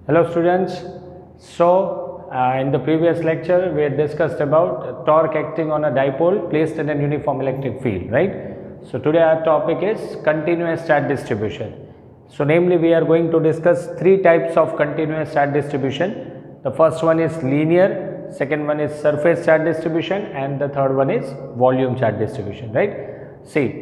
Hello students. In the previous lecture we had discussed about torque acting on a dipole placed in a uniform electric field, right? So today our topic is continuous charge distribution. So namely we are going to discuss three types of continuous charge distribution. The first one is linear, second one is surface charge distribution, and the third one is volume charge distribution, right? See,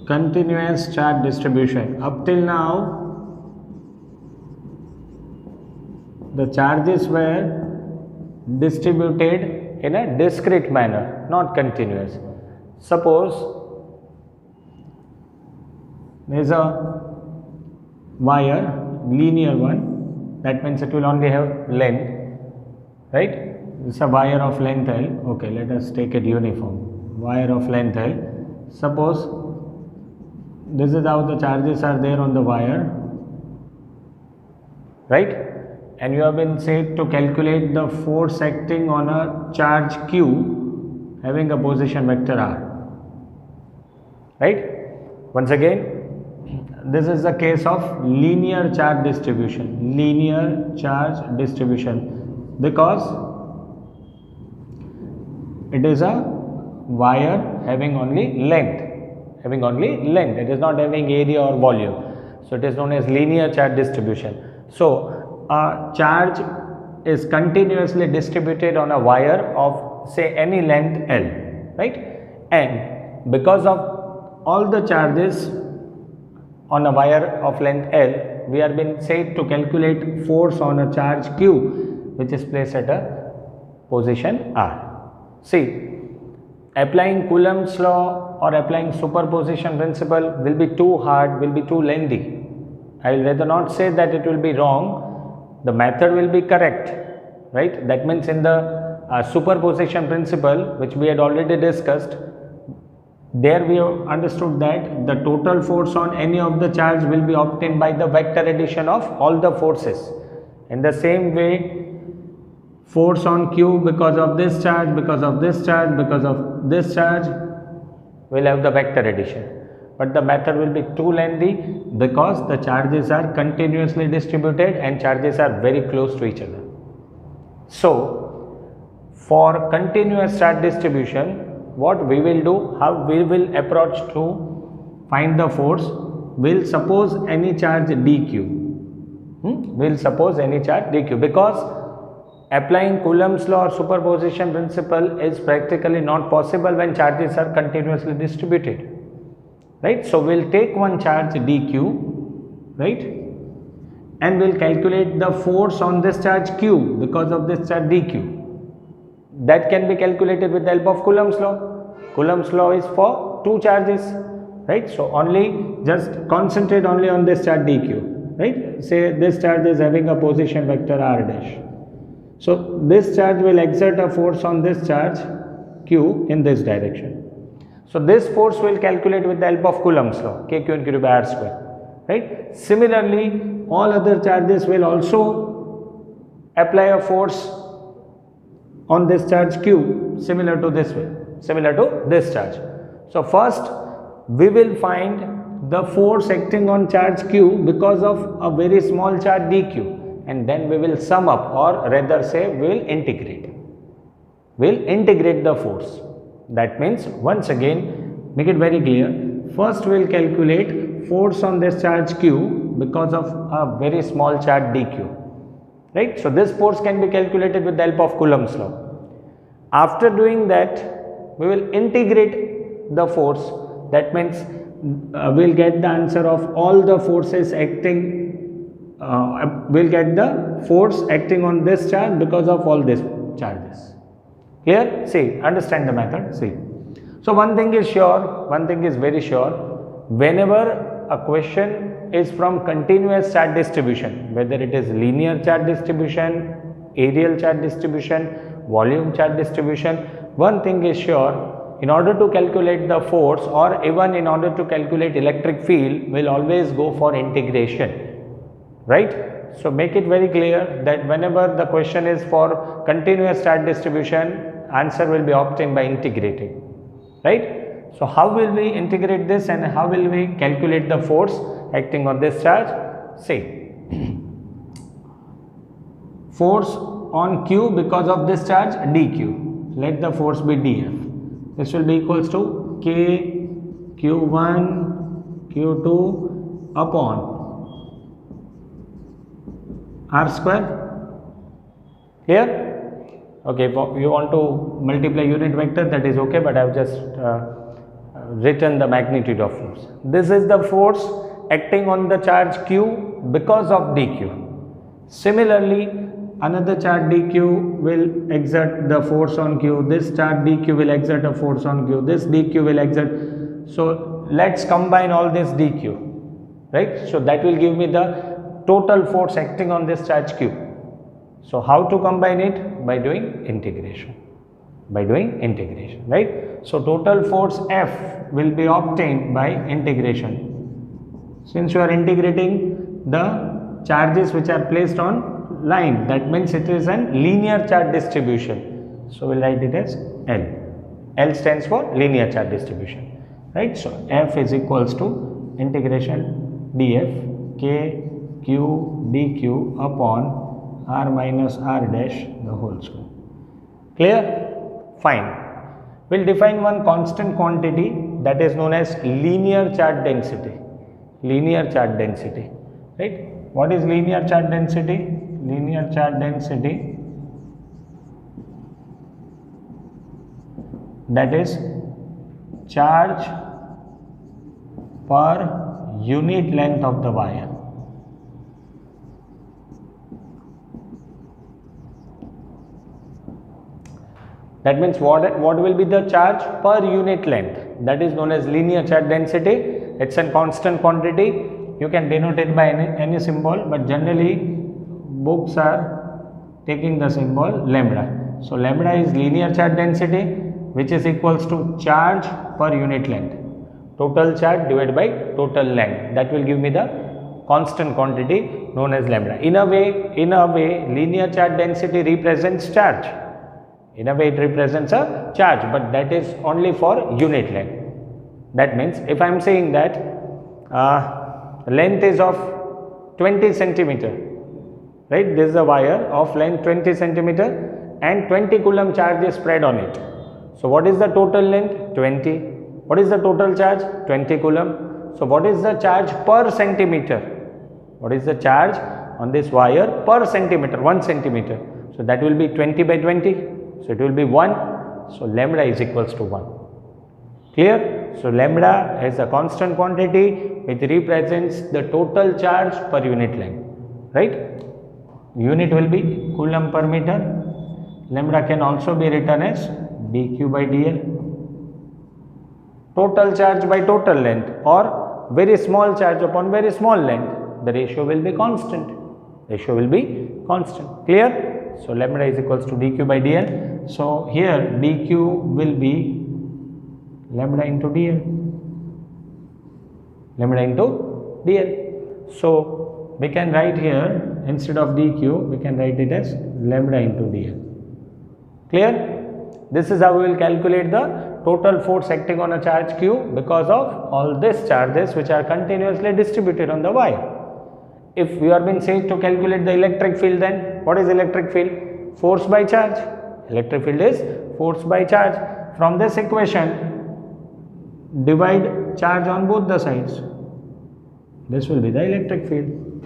continuous charge distribution. Up till now, the charges were distributed in a discrete manner, not continuous. Suppose there is a wire, linear one, that means it will only have length, right? It's a wire of length L. Okay, let us take it uniform. Wire of length L. Suppose this is how the charges are there on the wire, right? And you have been said to calculate the force acting on a charge Q having a position vector R, right? Once again, this is the case of linear charge distribution, because it is a wire having only length. It is not having area or volume, so it is known as linear charge distribution. So a charge is continuously distributed on a wire of say any length L, right? And because of all the charges on a wire of length L, we are being said to calculate force on a charge Q which is placed at a position R. See, applying Coulomb's law or applying superposition principle will be too hard, will be too lengthy. I will rather not say that it will be wrong, the method will be correct, right? That means in the superposition principle which we had already discussed, there we have understood that the total force on any of the charge will be obtained by the vector addition of all the forces. In the same way, force on Q because of this charge, because of this charge, because of this charge will have the vector addition, but the method will be too lengthy because the charges are continuously distributed and charges are very close to each other. So for continuous charge distribution, what we will do, how we will approach to find the force, we'll suppose any charge dq, we'll suppose any charge dq, because applying Coulomb's law or superposition principle is practically not possible when charges are continuously distributed, right? So we'll take one charge dq, right, and we'll calculate the force on this charge q because of this charge dq. That can be calculated with the help of Coulomb's law. Coulomb's law is for two charges, right? So only just concentrate only on this charge dq, right? Say this charge is having a position vector r dash. So this charge will exert a force on this charge q in this direction. So this force will calculate with the help of Coulomb's law, k q and by r square, right? Similarly, all other charges will also apply a force on this charge q similar to this charge. So first we will find the force acting on charge q because of a very small charge dq, and then we will sum up, or rather say we will integrate the force. That means, once again, make it very clear, first we will calculate force on this charge q because of a very small charge dq, right? So this force can be calculated with the help of Coulomb's law. After doing that, we will integrate the force. That means we will get the answer of all the forces acting, we will get the force acting on this charge because of all these charges. Clear? See, understand the method. See, so one thing is very sure, whenever a question is from continuous charge distribution, whether it is linear charge distribution, areal charge distribution, volume charge distribution, one thing is sure, in order to calculate the force or even in order to calculate electric field, we will always go for integration, right? So make it very clear that whenever the question is for continuous charge distribution, answer will be obtained by integrating, right? So how will we integrate this and how will we calculate the force? acting on this charge. Say force on Q because of this charge dq. Let the force be dF. This will be equals to K Q1 Q2 upon R square. Clear? Okay, if you want to multiply unit vector, that is okay, but I have just written the magnitude of force. This is the force acting on the charge Q because of dq. Similarly, another charge dq will exert the force on Q. This charge dq will exert a force on Q. This dq will exert. So let's combine all this dq, right? So that will give me the total force acting on this charge Q. So how to combine it? By doing integration. By doing integration, right? So total force F will be obtained by integration. Since you are integrating the charges which are placed on line, that means it is a linear charge distribution. So we'll write it as L. L stands for linear charge distribution, right? So F is equals to integration df k q dq upon r minus r dash the whole square. Clear? Fine. We'll define one constant quantity that is known as linear charge density. Linear charge density, right? What is linear charge density? Linear charge density, that is charge per unit length of the wire. That means what will be the charge per unit length? That is known as linear charge density. It's a constant quantity. You can denote it by any symbol, but generally books are taking the symbol lambda. So lambda is linear charge density, which is equals to charge per unit length. Total charge divided by total length. That will give me the constant quantity known as lambda. In a way, linear charge density represents charge. In a way, it represents a charge, but that is only for unit length. That means if I am saying that length is of 20 centimeter, right? This is a wire of length 20 centimeter and 20 coulomb charge is spread on it. So what is the total length? 20. What is the total charge? 20 coulomb. So what is the charge per centimeter? What is the charge on this wire per centimeter? 1 centimeter. So that will be 20 by 20. So it will be 1. So lambda is equals to 1. Clear? So lambda is a constant quantity which represents the total charge per unit length, right? Unit will be coulomb per meter. Lambda can also be written as dq by dl. Total charge by total length or very small charge upon very small length, the ratio will be constant. Ratio will be constant. Clear? So lambda is equals to dq by dl. So here dq will be lambda into dl. Lambda into dl. So we can write here, instead of dq, we can write it as lambda into dl. Clear? This is how we will calculate the total force acting on a charge q because of all these charges which are continuously distributed on the wire. If we are being said to calculate the electric field, then what is electric field? Force by charge. Electric field is force by charge. From this equation, divide charge on both the sides. This will be the electric field.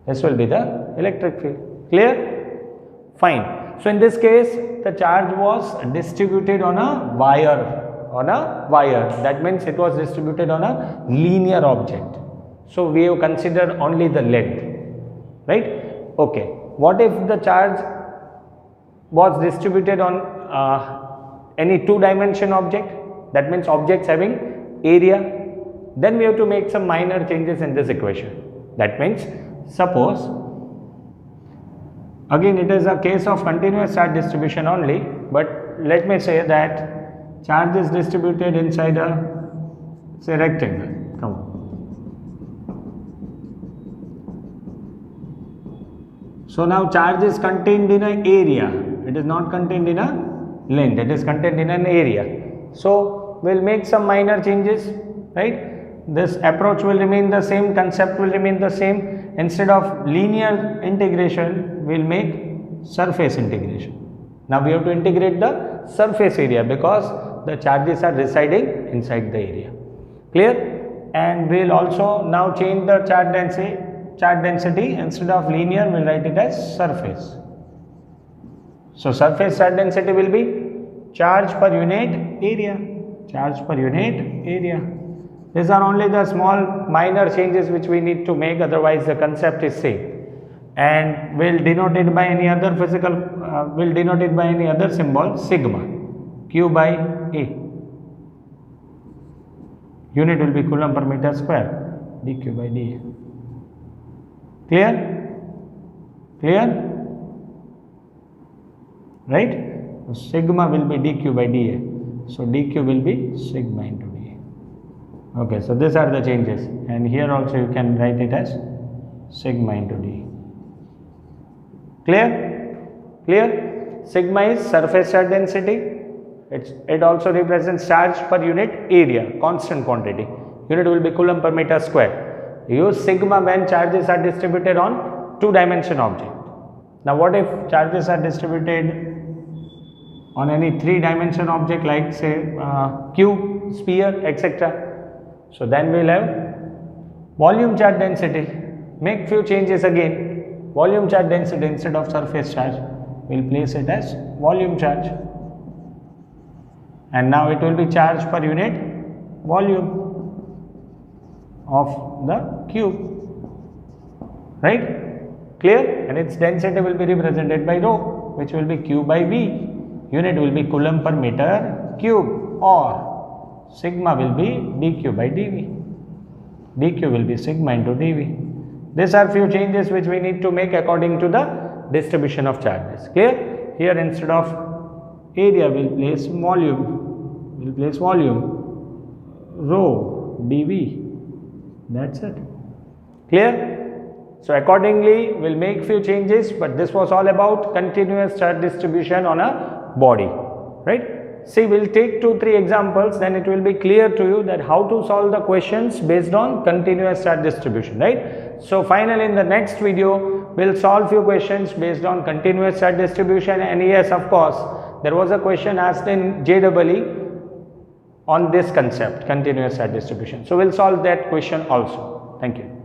This will be the electric field. Clear? Fine. So in this case, the charge was distributed on a wire. That means it was distributed on a linear object. So we have considered only the length, right? Okay. What if the charge was distributed on any two-dimension object? That means objects having area. Then we have to make some minor changes in this equation. That means suppose, again it is a case of continuous charge distribution only, but let me say that charge is distributed inside a, say, rectangle. Come on. So now charge is contained in an area. It is not contained in a length. It is contained in an area. So we'll make some minor changes, right? This approach will remain the same, concept will remain the same. Instead of linear integration, we'll make surface integration. Now we have to integrate the surface area because the charges are residing inside the area. Clear? And we'll also now change the charge density. Instead of linear, we'll write it as surface. So surface charge density will be charge per unit area. Charge per unit area. These are only the small minor changes which we need to make, otherwise the concept is same. And we'll denote it by any other symbol, sigma, Q by A. Unit will be coulomb per meter square, dq by dA. Clear? Clear? Right? So sigma will be dq by dA. So dq will be sigma into dA. Okay, so these are the changes, and here also you can write it as sigma into dA. Clear? Clear? Sigma is surface charge density. It also represents charge per unit area, constant quantity. Unit will be coulomb per meter square. Use sigma when charges are distributed on two-dimension object. Now what if charges are distributed on any three-dimension object like say cube, sphere, etc. So then we will have volume charge density. Make few changes again. Volume charge density instead of surface charge, we will place it as volume charge. And now it will be charge per unit volume of the cube. Right? Clear? And its density will be represented by rho, which will be Q by V. Unit will be coulomb per meter cube, or sigma will be dq by dV. dq will be sigma into dV. These are few changes which we need to make according to the distribution of charges. Clear? Here instead of area we will place volume. We will place volume, rho dV. That's it. Clear? So accordingly we will make few changes, but this was all about continuous charge distribution on a body, right? See, we will take 2-3 examples, then it will be clear to you that how to solve the questions based on continuous charge distribution, right? So finally in the next video, we will solve few questions based on continuous charge distribution, and yes, of course, there was a question asked in JEE on this concept, continuous charge distribution. So we will solve that question also. Thank you.